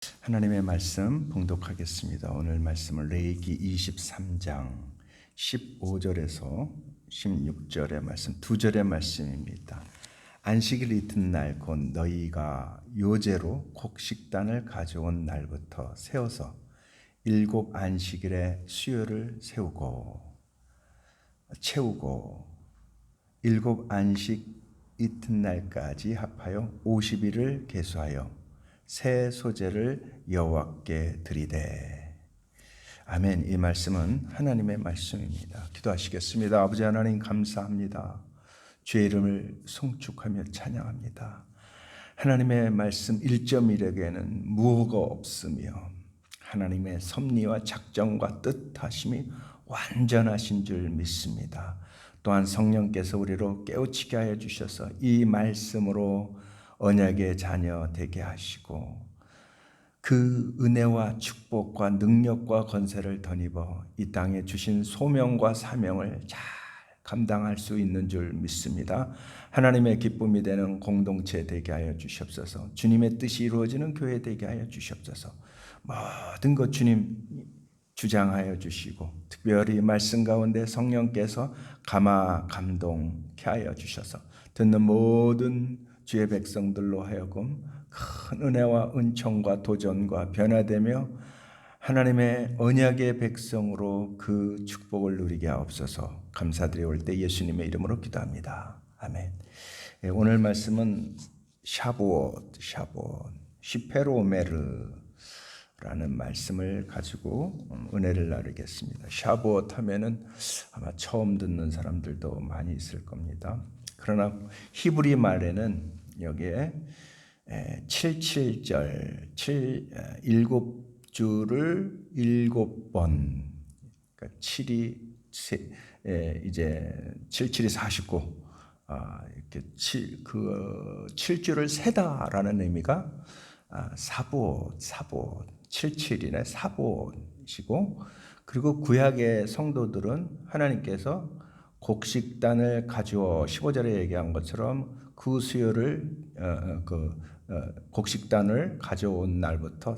하나님의 말씀 봉독하겠습니다. 오늘 말씀은 레위기 23장 15절에서 16절의 말씀, 두 절의 말씀입니다. 안식일 이튿날 곧 너희가 요제로 곡식단을 가져온 날부터 세워서 7 안식일에 수요를 채우고 7 안식 이튿날까지 합하여 50일을 계수하여 새 소재를 여호와께 드리되. 아멘. 이 말씀은 하나님의 말씀입니다. 기도하시겠습니다. 아버지 하나님 감사합니다. 주의 이름을 송축하며 찬양합니다. 하나님의 말씀 1.1에게는 무호가 없으며 하나님의 섭리와 작정과 뜻하심이 완전하신 줄 믿습니다. 또한 성령께서 우리로 깨우치게 하여 주셔서 이 말씀으로 언약의 자녀 되게 하시고 그 은혜와 축복과 능력과 권세를 덧입어 이 땅에 주신 소명과 사명을 잘 감당할 수 있는 줄 믿습니다. 하나님의 기쁨이 되는 공동체 되게 하여 주시옵소서. 주님의 뜻이 이루어지는 교회 되게 하여 주시옵소서. 모든 것 주님 주장하여 주시고 특별히 말씀 가운데 성령께서 감동케 하여 주셔서 듣는 모든 주의 백성들로 하여금 큰 은혜와 은총과 도전과 변화되며 하나님의 언약의 백성으로 그 축복을 누리게 하옵소서. 감사드리올 때 예수님의 이름으로 기도합니다. 아멘. 오늘 말씀은 샤부옷, 시페로메르라는 말씀을 가지고 은혜를 나누겠습니다. 샤부옷 하면은 아마 처음 듣는 사람들도 많이 있을 겁니다. 그러나 히브리 말에는 여기에 77절, 7줄을 7번, 그러니까 7이 이제 77이 49, 이렇게 7줄을 세다라는 의미가 사보옷, 77이네, 사보옷이고, 그리고 구약의 성도들은 하나님께서 곡식단을 가져오 15절에 얘기한 것처럼 그 수요를 곡식단을 가져온 날부터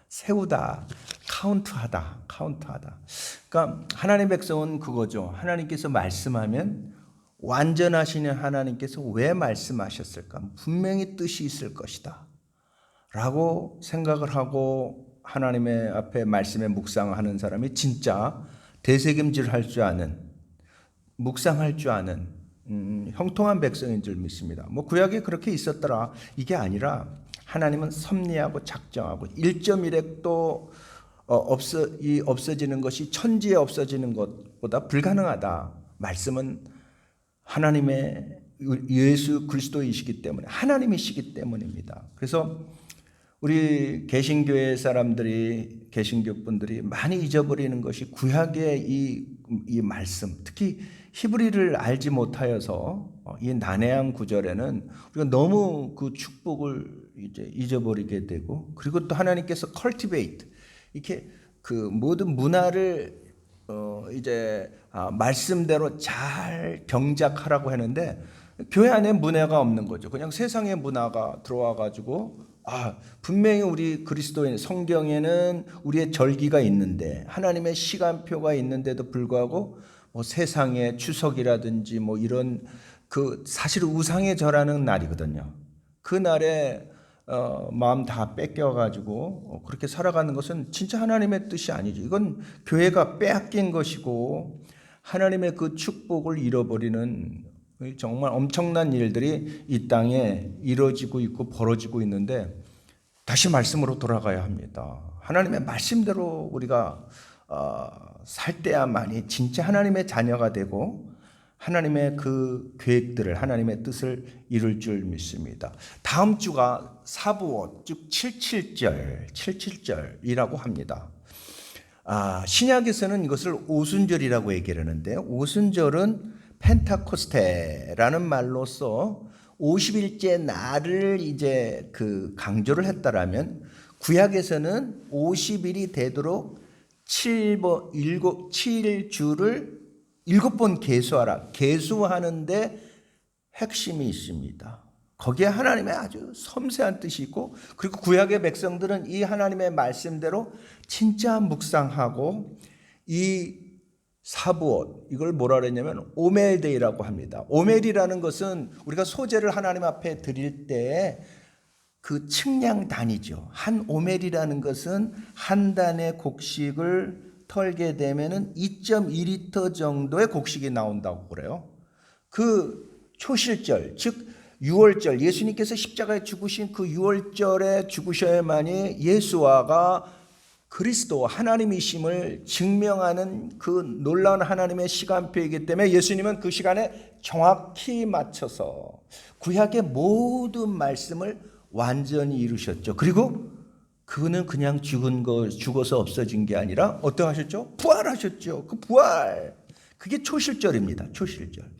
세우다, 카운트하다. 그러니까 하나님의 백성은 그거죠. 하나님께서 말씀하면 완전하신 하나님께서 왜 말씀하셨을까? 분명히 뜻이 있을 것이다 라고 생각을 하고 하나님의 앞에 말씀에 묵상하는 사람이 진짜 되새김질할 줄 아는, 묵상할 줄 아는 형통한 백성인 줄 믿습니다. 구약에 그렇게 있었더라 이게 아니라 하나님은 섭리하고 작정하고 1.1획 또 없어지는 것이 천지에 없어지는 것보다 불가능하다. 말씀은 하나님의 예수 그리스도이시기 때문에, 하나님이시기 때문입니다. 그래서 우리 개신교회 사람들이, 개신교 분들이 많이 잊어버리는 것이 구약의 이 말씀, 특히 히브리를 알지 못하여서 이 난해한 구절에는 우리가 너무 그 축복을 이제 잊어버리게 되고, 그리고 또 하나님께서 cultivate, 이렇게 그 모든 문화를 이제 말씀대로 잘 경작하라고 하는데 교회 안에 문화가 없는 거죠. 그냥 세상의 문화가 들어와 가지고 분명히 우리 그리스도인 성경에는 우리의 절기가 있는데 하나님의 시간표가 있는데도 불구하고 세상의 추석이라든지 이런 그 사실 우상에 절하는 날이거든요. 그 날에 마음 다 뺏겨가지고 그렇게 살아가는 것은 진짜 하나님의 뜻이 아니죠. 이건 교회가 빼앗긴 것이고 하나님의 그 축복을 잃어버리는 정말 엄청난 일들이 이 땅에 이루어지고 있고 벌어지고 있는데 다시 말씀으로 돌아가야 합니다. 하나님의 말씀대로 우리가 살 때야만이 진짜 하나님의 자녀가 되고 하나님의 그 계획들을, 하나님의 뜻을 이룰 줄 믿습니다. 다음 주가 사부옷, 즉 77절이라고 합니다. 신약에서는 이것을 오순절이라고 얘기를 하는데, 오순절은 펜타코스테라는 말로써 50일째 날을 이제 그 강조를 했다라면, 구약에서는 50일이 되도록 7줄을 7번 계수하라. 계수하는데 핵심이 있습니다. 거기에 하나님의 아주 섬세한 뜻이 있고, 그리고 구약의 백성들은 이 하나님의 말씀대로 진짜 묵상하고 이 사부옷, 이걸 뭐라 그랬냐면 오멜데이라고 합니다. 오멜이라는 것은 우리가 소제를 하나님 앞에 드릴 때 그 측량단이죠. 한 오멜이라는 것은 한 단의 곡식을 털게 되면은 2.2리터 정도의 곡식이 나온다고 그래요. 그 초실절, 즉 유월절, 예수님께서 십자가에 죽으신 그 유월절에 죽으셔야만이 예수와가 그리스도 하나님이심을 증명하는 그 놀라운 하나님의 시간표이기 때문에 예수님은 그 시간에 정확히 맞춰서 구약의 모든 말씀을 완전히 이루셨죠. 그리고 그는 그냥 죽어서 없어진 게 아니라 어떠하셨죠? 부활하셨죠. 그 부활, 그게 초실절입니다. 초실절.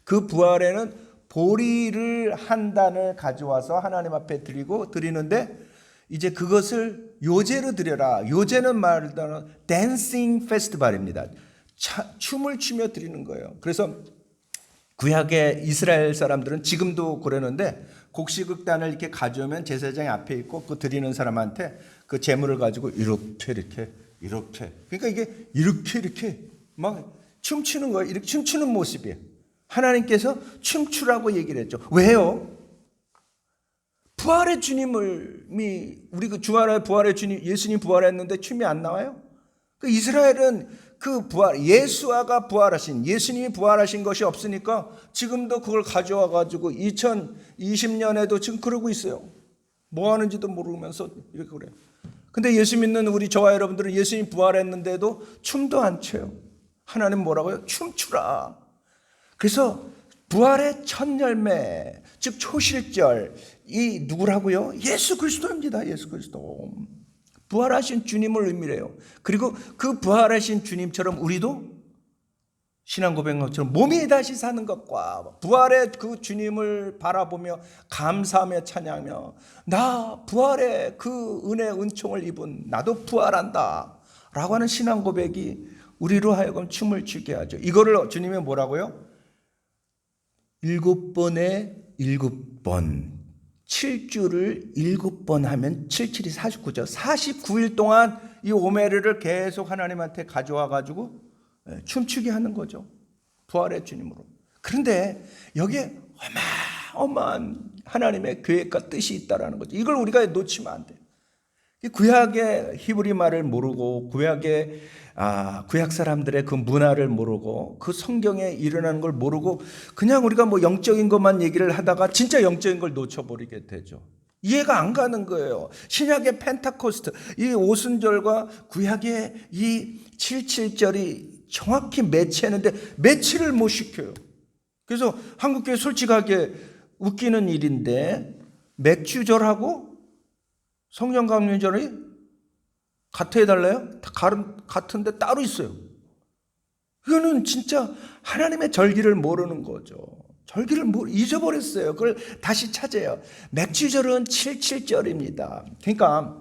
그 부활에는 보리를 한 단을 가져와서 하나님 앞에 드리는데 이제 그것을 요제로 드려라. 요제는 말하자면 댄싱 페스티벌입니다. 춤을 추며 드리는 거예요. 그래서 구약의 이스라엘 사람들은 지금도 그러는데 곡식단을 이렇게 가져오면 제사장 앞에 있고 그 드리는 사람한테 그 재물을 가지고 이렇게 그러니까 이게 이렇게 막 춤추는 거예요. 이렇게 춤추는 모습이에요. 하나님께서 춤추라고 얘기를 했죠. 왜요? 부활의 주님이 우리 그 주말에 부활의 주님 예수님 부활했는데 춤이 안 나와요? 그 이스라엘은 그 부활 예수아가 부활하신 예수님이 부활하신 것이 없으니까 지금도 그걸 가져와 가지고 2020년에도 지금 그러고 있어요. 뭐 하는지도 모르면서 이렇게 그래요. 근데 예수 믿는 우리 저와 여러분들은 예수님 부활했는데도 춤도 안 춰요. 하나님 뭐라고요? 춤추라. 그래서 부활의 첫 열매, 즉 초실절, 이 누구라고요? 예수 그리스도입니다. 예수 그리스도. 부활하신 주님을 의미해요. 그리고 그 부활하신 주님처럼 우리도 신앙 고백처럼 몸이 다시 사는 것과 부활의 그 주님을 바라보며 감사하며 찬양하며 나 부활의 그 은혜 은총을 입은 나도 부활한다 라고 하는 신앙 고백이 우리로 하여금 춤을 추게 하죠. 이거를 주님이 뭐라고요? 7번에 7번 7주를 7번 하면 77이 49죠. 49일 동안 이 오메르를 계속 하나님한테 가져와 가지고 춤추게 하는 거죠. 부활의 주님으로. 그런데 여기에 어마어마한 하나님의 계획과 뜻이 있다라는 거죠. 이걸 우리가 놓치면 안 돼요. 구약의 히브리 말을 모르고 구약 사람들의 그 문화를 모르고 그 성경에 일어나는 걸 모르고 그냥 우리가 뭐 영적인 것만 얘기를 하다가 진짜 영적인 걸 놓쳐버리게 되죠. 이해가 안 가는 거예요. 신약의 펜타코스트 이 오순절과 구약의 이 77절이 정확히 매치하는데 매치를 못 시켜요. 그래서 한국교회 솔직하게 웃기는 일인데 맥주절하고 성령 강림절이 같아 해달래요? 다 같은데 따로 있어요. 이거는 진짜 하나님의 절기를 모르는 거죠. 절기를 잊어버렸어요. 그걸 다시 찾아요. 맥주절은 77절입니다. 그러니까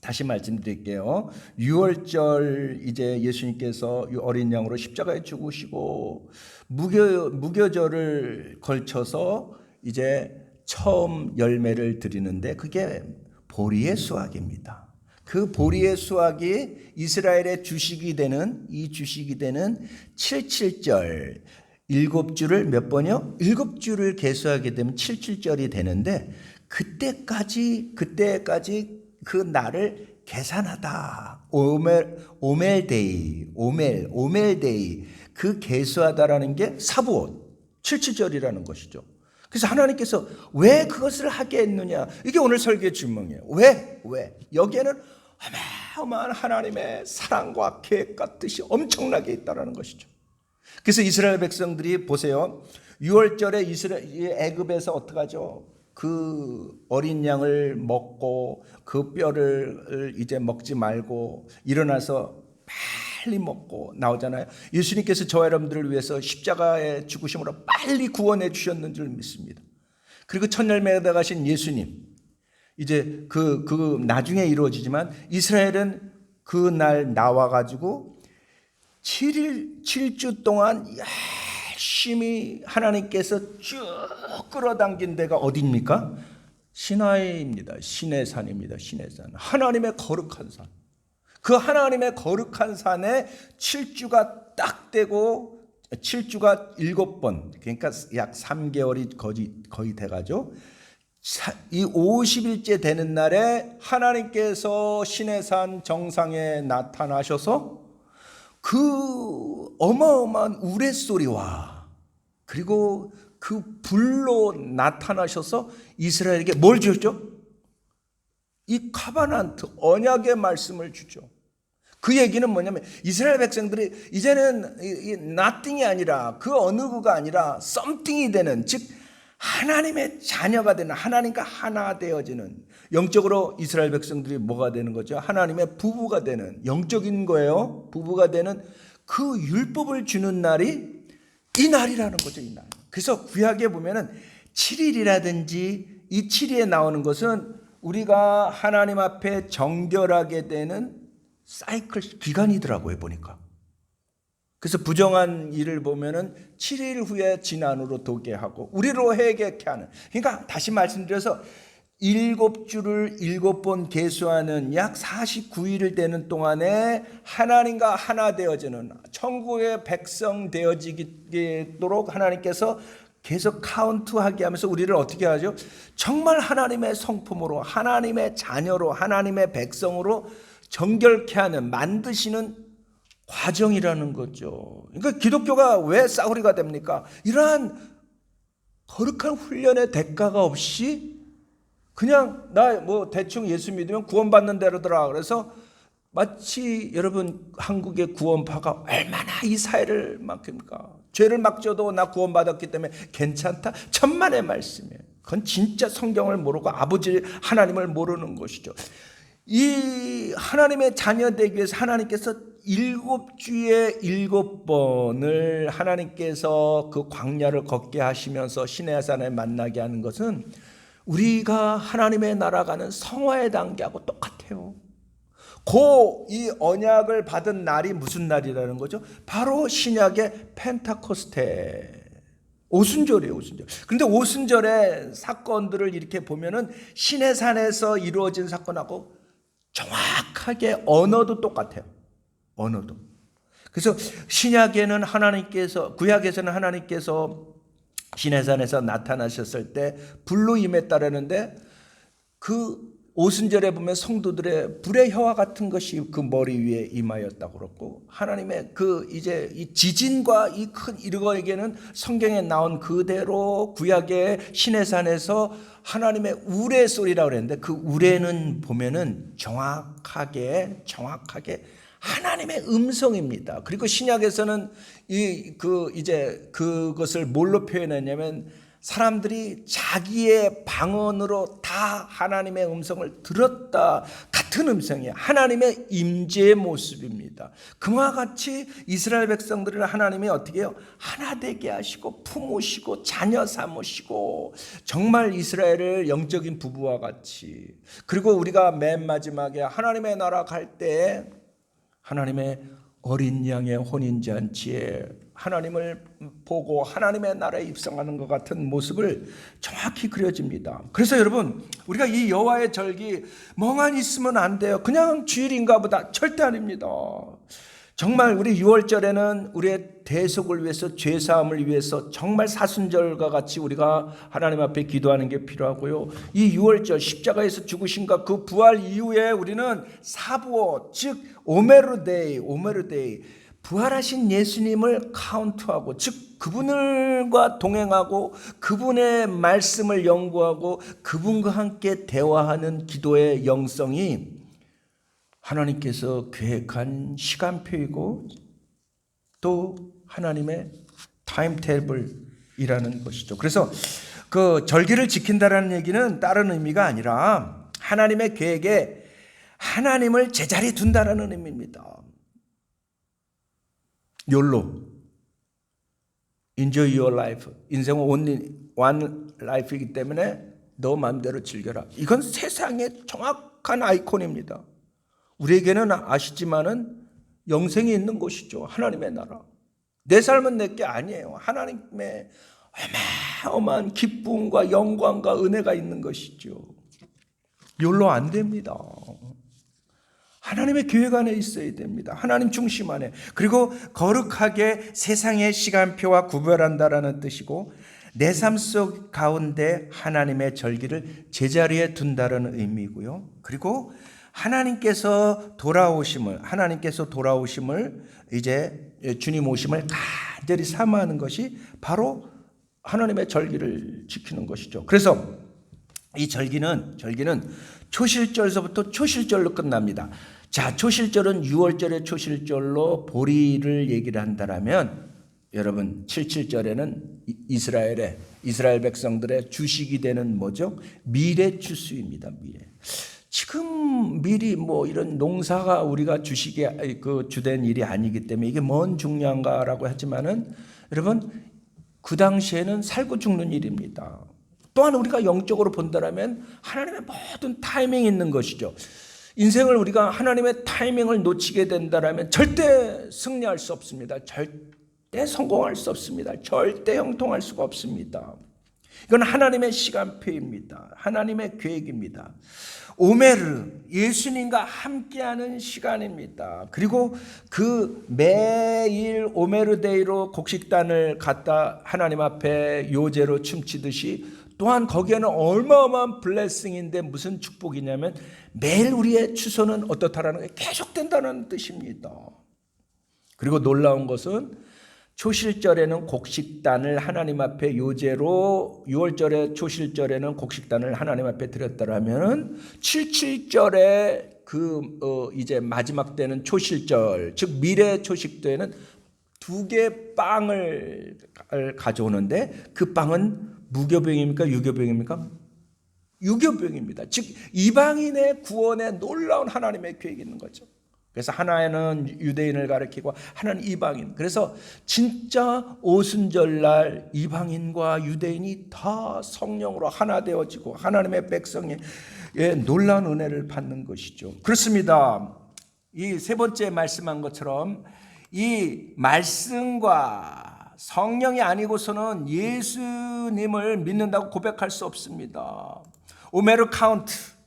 다시 말씀드릴게요. 6월절 이제 예수님께서 어린 양으로 십자가에 죽으시고 무교절을 걸쳐서 이제 처음 열매를 드리는데 그게 보리의 수확입니다. 그 보리의 수확이 이스라엘의 주식이 되는 77절 7주를 몇 번이요? 7주를 계수하게 되면 77절이 되는데 그때까지 그 날을 계산하다. 오멜데이 그 계수하다라는 게 사부옷 77절이라는 것이죠. 그래서 하나님께서 왜 그것을 하게 했느냐? 이게 오늘 설교의 질문이에요. 왜? 여기에는 어마어마한 하나님의 사랑과 계획과 뜻이 엄청나게 있다는 것이죠. 그래서 이스라엘 백성들이 보세요. 6월절에 애굽에서 어떡하죠? 그 어린 양을 먹고 그 뼈를 이제 먹지 말고 일어나서 빨리 먹고 나오잖아요. 예수님께서 저와 여러분들을 위해서 십자가의 죽으심으로 빨리 구원해 주셨는 줄 믿습니다. 그리고 첫 열매에다 가신 예수님 이제 그 나중에 이루어지지만 이스라엘은 그 날 나와 가지고 7주 동안 열심히 하나님께서 쭉 끌어당긴 데가 어디입니까? 시나이입니다. 시내산입니다. 시내산. 하나님의 거룩한 산. 그 하나님의 거룩한 산에 7주가 딱 되고 7주가 7번, 그러니까 약 3개월이 거의 돼가죠. 이 50일째 되는 날에 하나님께서 시내산 정상에 나타나셔서 그 어마어마한 우레소리와 그리고 그 불로 나타나셔서 이스라엘에게 뭘 주셨죠? 이 카바난트, 언약의 말씀을 주죠. 그 얘기는 뭐냐면 이스라엘 백성들이 이제는 nothing이 아니라 그 어느 구가 아니라 something이 되는, 즉 하나님의 자녀가 되는, 하나님과 하나 되어지는, 영적으로 이스라엘 백성들이 뭐가 되는 거죠? 하나님의 부부가 되는, 영적인 거예요. 부부가 되는 그 율법을 주는 날이 이 날이라는 거죠. 이 날. 그래서 구약에 보면은 7일이라든지 이 7일에 나오는 것은 우리가 하나님 앞에 정결하게 되는 사이클 기간이더라고요, 보니까. 그래서 부정한 일을 보면은 7일 후에 진안으로 도게 하고 우리로 회개케 하는. 그러니까 다시 말씀드려서 7주를 7번 계수하는 약 49일을 되는 동안에 하나님과 하나 되어지는, 천국의 백성 되어지도록 하나님께서 계속 카운트하게 하면서 우리를 어떻게 하죠? 정말 하나님의 성품으로, 하나님의 자녀로, 하나님의 백성으로 정결케 하는, 만드시는 과정이라는 거죠. 그러니까 기독교가 왜 싸구리가 됩니까? 이러한 거룩한 훈련의 대가가 없이 그냥 나 뭐 대충 예수 믿으면 구원받는 대로더라. 그래서 마치 여러분 한국의 구원파가 얼마나 이 사회를 막힙니까? 죄를 막 져도 나 구원받았기 때문에 괜찮다. 천만의 말씀이에요. 그건 진짜 성경을 모르고 아버지 하나님을 모르는 것이죠. 이 하나님의 자녀 되기 위해서 하나님께서 7주에 7번을 하나님께서 그 광야를 걷게 하시면서 시내산에 만나게 하는 것은 우리가 하나님의 나라 가는 성화의 단계하고 똑같아요. 이 언약을 받은 날이 무슨 날이라는 거죠? 바로 신약의 펜타코스테, 오순절이에요, 오순절. 그런데 오순절의 사건들을 이렇게 보면은 시내산에서 이루어진 사건하고 정확하게 언어도 똑같아요. 언어도. 그래서 신약에는 하나님께서, 구약에서는 하나님께서 시내산에서 나타나셨을 때 불로 임했다라는데, 그 오순절에 보면 성도들의 불의 혀와 같은 것이 그 머리 위에 임하였다고 그랬고, 하나님의 그 이제 이 지진과 이 큰 이르거에게는 성경에 나온 그대로 구약의 시내산에서 하나님의 우레 소리라고 그랬는데, 그 우레는 보면은 정확하게 하나님의 음성입니다. 그리고 신약에서는 이제 그것을 뭘로 표현했냐면, 사람들이 자기의 방언으로 다 하나님의 음성을 들었다. 같은 음성이에요. 하나님의 임재의 모습입니다. 그와 같이 이스라엘 백성들을 하나님이 어떻게 해요? 하나 되게 하시고 품으시고 자녀 삼으시고, 정말 이스라엘을 영적인 부부와 같이. 그리고 우리가 맨 마지막에 하나님의 나라 갈 때 하나님의 어린 양의 혼인잔치에 하나님을 보고 하나님의 나라에 입성하는 것 같은 모습을 정확히 그려집니다. 그래서 여러분, 우리가 이 여호와의 절기 멍하니 있으면 안 돼요. 그냥 주일인가 보다. 절대 아닙니다. 정말 우리 6월절에는 우리의 대속을 위해서, 죄사함을 위해서 정말 사순절과 같이 우리가 하나님 앞에 기도하는 게 필요하고요. 이 6월절 십자가에서 죽으신가 그 부활 이후에 우리는 사부오, 즉 오메르데이, 부활하신 예수님을 카운트하고, 즉 그분과 동행하고 그분의 말씀을 연구하고 그분과 함께 대화하는 기도의 영성이 하나님께서 계획한 시간표이고 또 하나님의 타임테이블이라는 것이죠. 그래서 그 절기를 지킨다라는 얘기는 다른 의미가 아니라 하나님의 계획에 하나님을 제자리에 둔다라는 의미입니다. YOLO, Enjoy your life. 인생은 only one life이기 때문에 너 마음대로 즐겨라. 이건 세상의 정확한 아이콘입니다. 우리에게는 아시지만은 영생이 있는 곳이죠. 하나님의 나라. 내 삶은 내게 아니에요. 하나님의 어마어마한 기쁨과 영광과 은혜가 있는 것이죠. 이걸로 안 됩니다. 하나님의 계획 안에 있어야 됩니다. 하나님 중심 안에. 그리고 거룩하게 세상의 시간표와 구별한다라는 뜻이고, 내 삶 속 가운데 하나님의 절기를 제자리에 둔다라는 의미고요. 그리고 하나님께서 돌아오심을 이제 주님 오심을 간절히 사모하는 것이 바로 하나님의 절기를 지키는 것이죠. 그래서 이 절기는 초실절서부터 초실절로 끝납니다. 자, 초실절은 6월절의 초실절로 보리를 얘기를 한다라면, 여러분 77절에는 이스라엘 백성들의 주식이 되는 뭐죠? 미래 추수입니다. 미래. 지금 미리 뭐 이런 농사가 우리가 주식의 그 주된 일이 아니기 때문에 이게 뭔 중요한가라고 하지만은, 여러분 그 당시에는 살고 죽는 일입니다. 또한 우리가 영적으로 본다라면 하나님의 모든 타이밍이 있는 것이죠. 인생을 우리가 하나님의 타이밍을 놓치게 된다라면 절대 승리할 수 없습니다. 절대 성공할 수 없습니다. 절대 형통할 수가 없습니다. 이건 하나님의 시간표입니다. 하나님의 계획입니다. 오메르, 예수님과 함께하는 시간입니다. 그리고 그 매일 오메르데이로 곡식단을 갖다 하나님 앞에 요제로 춤추듯이, 또한 거기에는 어마어마한 블레싱인데 무슨 축복이냐면, 매일 우리의 추소는 어떻다라는 게 계속된다는 뜻입니다. 그리고 놀라운 것은 초실절에는 곡식단을 하나님 앞에 요제로, 6월절에 초실절에는 곡식단을 하나님 앞에 드렸다라면, 77절에 이제 마지막 때는 초실절, 즉 미래 초식때에는 2개의 빵을 가져오는데, 그 빵은 무교병입니까? 유교병입니까? 유교병입니다. 즉 이방인의 구원에 놀라운 하나님의 계획이 있는 거죠. 그래서 하나는 유대인을 가리키고 하나는 이방인. 그래서 진짜 오순절날 이방인과 유대인이 다 성령으로 하나 되어지고 하나님의 백성의 놀라운 은혜를 받는 것이죠. 그렇습니다. 이 세 번째 말씀한 것처럼 이 말씀과 성령이 아니고서는 예수님을 믿는다고 고백할 수 없습니다.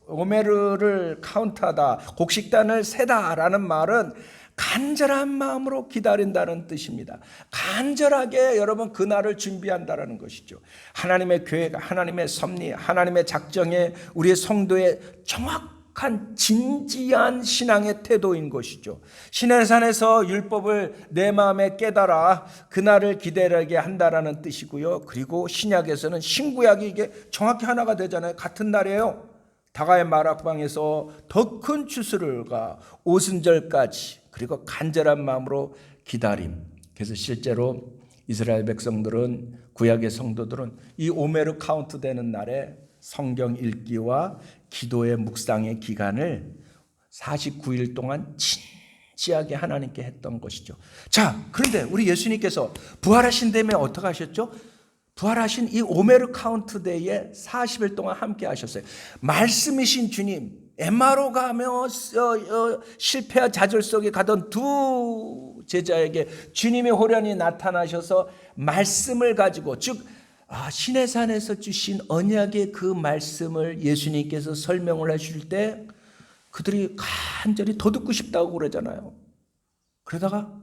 오메르를 카운트하다, 곡식단을 세다라는 말은 간절한 마음으로 기다린다는 뜻입니다. 간절하게 여러분 그날을 준비한다라는 것이죠. 하나님의 계획, 하나님의 섭리, 하나님의 작정에 우리의 성도의 정확한 진지한 신앙의 태도인 것이죠. 시내산에서 율법을 내 마음에 깨달아 그날을 기다리게 한다라는 뜻이고요. 그리고 신약에서는 신구약이 이게 정확히 하나가 되잖아요. 같은 날이에요. 다가의 마락방에서 더 큰 추수를가 오순절까지, 그리고 간절한 마음으로 기다림. 그래서 실제로 이스라엘 백성들은, 구약의 성도들은 이 오메르 카운트 되는 날에 성경 읽기와 기도의 묵상의 기간을 49일 동안 진지하게 하나님께 했던 것이죠. 자, 그런데 우리 예수님께서 부활하신 다음에 어떻게 하셨죠? 부활하신 이 오메르 카운트 데이에 40일 동안 함께 하셨어요. 말씀이신 주님, 엠마로 가며 실패와 좌절 속에 가던 두 제자에게 주님의 호련히 나타나셔서 말씀을 가지고, 즉 시내산에서 주신 언약의 그 말씀을 예수님께서 설명을 하실 때 그들이 간절히 더 듣고 싶다고 그러잖아요. 그러다가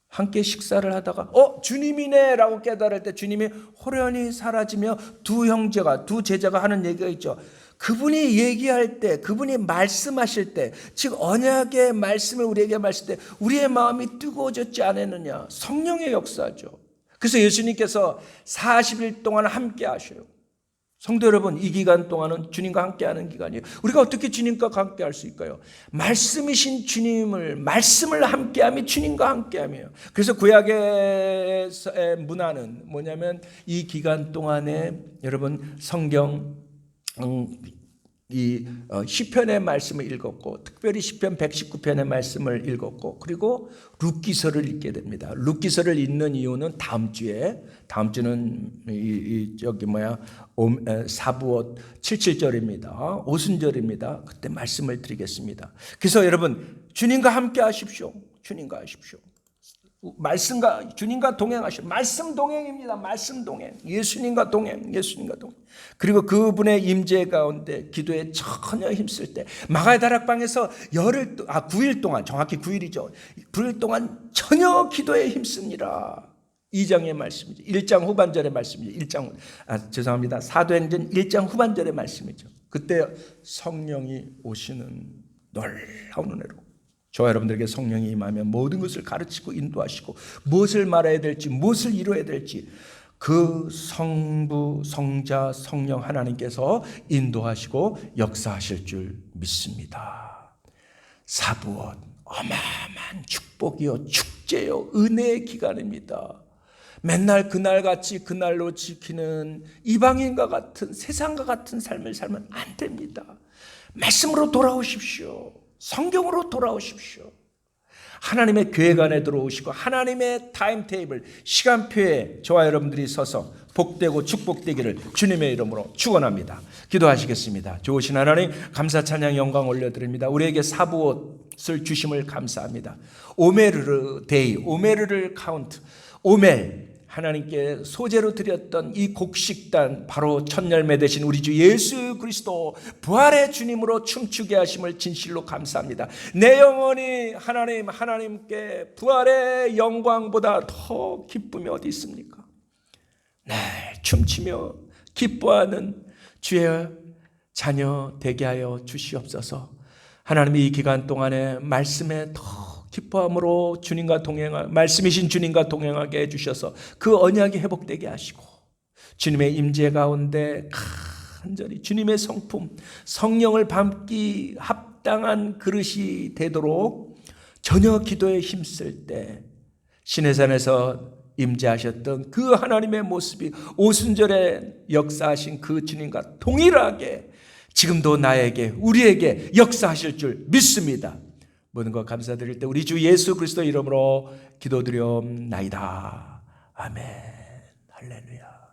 함께 식사를 하다가 주님이네 라고 깨달을 때 주님이 호련히 사라지며 두 제자가 하는 얘기가 있죠. 그분이 얘기할 때, 그분이 말씀하실 때, 즉 언약의 말씀을 우리에게 말씀 때 우리의 마음이 뜨거워졌지 않았느냐. 성령의 역사죠. 그래서 예수님께서 40일 동안 함께 하셔요. 성도 여러분, 이 기간 동안은 주님과 함께하는 기간이에요. 우리가 어떻게 주님과 함께할 수 있을까요? 말씀이신 말씀을 함께함이 주님과 함께함이에요. 그래서 구약의 문화는 뭐냐면, 이 기간 동안에 여러분 성경 이 시편의 말씀을 읽었고, 특별히 시편 119편의 말씀을 읽었고, 그리고 룻기서를 읽게 됩니다. 룻기서를 읽는 이유는 다음 주는 사부옷 77절입니다. 오순절입니다. 그때 말씀을 드리겠습니다. 그래서 여러분 주님과 함께 하십시오. 주님과 하십시오. 말씀과 주님과 동행하시오. 말씀 동행입니다. 말씀 동행. 예수님과 동행. 예수님과 동행. 그리고 그분의 임재 가운데 기도에 전혀 힘쓸 때 마가의 다락방에서 9일 동안, 정확히 9일이죠. 9일 동안 전혀 기도에 힘씁니다. 2장의 말씀이죠. 1장 후반절의 말씀이죠. 죄송합니다. 사도행전 1장 후반절의 말씀이죠. 그때 성령이 오시는 놀라운 은혜로 저와 여러분들에게 성령이 임하면 모든 것을 가르치고 인도하시고 무엇을 말해야 될지 무엇을 이루어야 될지 그 성부, 성자, 성령 하나님께서 인도하시고 역사하실 줄 믿습니다. 사부옷 어마어마한 축복이요 축제요 은혜의 기간입니다. 맨날 그날같이 그날로 지키는 이방인과 같은 세상과 같은 삶을 살면 안 됩니다. 말씀으로 돌아오십시오. 성경으로 돌아오십시오. 하나님의 계획 안에 들어오시고 하나님의 타임테이블 시간표에 저와 여러분들이 서서 복되고 축복되기를 주님의 이름으로 축원합니다. 기도하시겠습니다. 좋으신 하나님 감사 찬양 영광 올려드립니다. 우리에게 사부옷을 주심을 감사합니다. 오메르르 데이, 오메르를 카운트, 오멜 하나님께 소재로 드렸던 이 곡식단 바로 첫 열매 되신 우리 주 예수 그리스도 부활의 주님으로 춤추게 하심을 진실로 감사합니다. 내 영혼이 하나님께 부활의 영광보다 더 기쁨이 어디 있습니까? 날 춤추며 기뻐하는 주의 자녀 되게 하여 주시옵소서. 하나님이 이 기간 동안에 말씀에 더 기뻐함으로 주님과 말씀이신 주님과 동행하게 해주셔서 그 언약이 회복되게 하시고 주님의 임재 가운데 간절히 주님의 성품 성령을 담기 합당한 그릇이 되도록 전혀 기도에 힘쓸 때 시내산에서 임재하셨던 그 하나님의 모습이 오순절에 역사하신 그 주님과 동일하게 지금도 나에게 우리에게 역사하실 줄 믿습니다. 모든 것 감사드릴 때 우리 주 예수 그리스도 이름으로 기도드리옵나이다. 아멘. 할렐루야.